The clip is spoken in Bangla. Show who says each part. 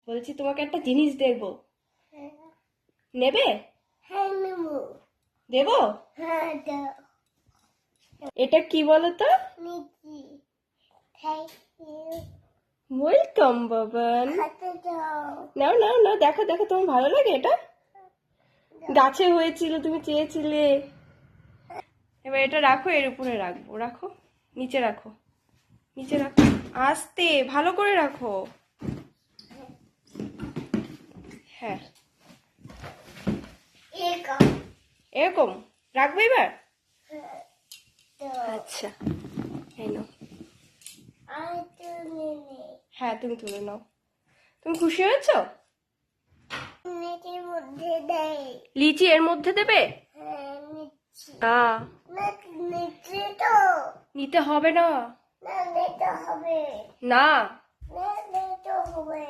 Speaker 1: বলছি তোমাকে একটা জিনিস দেবো, নেবে?
Speaker 2: হ্যাঁ নেবো।
Speaker 1: দেবো?
Speaker 2: হ্যাঁ দাও।
Speaker 1: এটা কি বলো তো?
Speaker 2: নিচ্ছি। Thank you.
Speaker 1: ওয়েলকাম বাবান।
Speaker 2: হাতে দাও।
Speaker 1: নাও নাও নাও, দেখো দেখো, তোমার ভালো লাগে এটা? গাছে হয়েছিল, তুমি চেয়েছিলে। এবার এটা রাখো, এর উপরে রাখবো, রাখো, নিচে রাখো, নিচে রাখো, আস্তে ভালো করে রাখো। হ্যাঁ
Speaker 2: এরকম।
Speaker 1: এরকম রাখবে এবার।
Speaker 2: হ্যাঁ দাও।
Speaker 1: আচ্ছা, এই নাও।
Speaker 2: আর তো নেই।
Speaker 1: হ্যাঁ তুমি তুলে নাও। তুমি খুশি হয়েছো?
Speaker 2: নিচের মধ্যে দেয়।
Speaker 1: লিচি এর মধ্যে দেবে?
Speaker 2: হ্যাঁ নিচ্ছি।
Speaker 1: না,
Speaker 2: না নিচ্ছি তো।
Speaker 1: নিতে হবে না।
Speaker 2: না নিতে হবে।
Speaker 1: না,
Speaker 2: না নিতে হবে।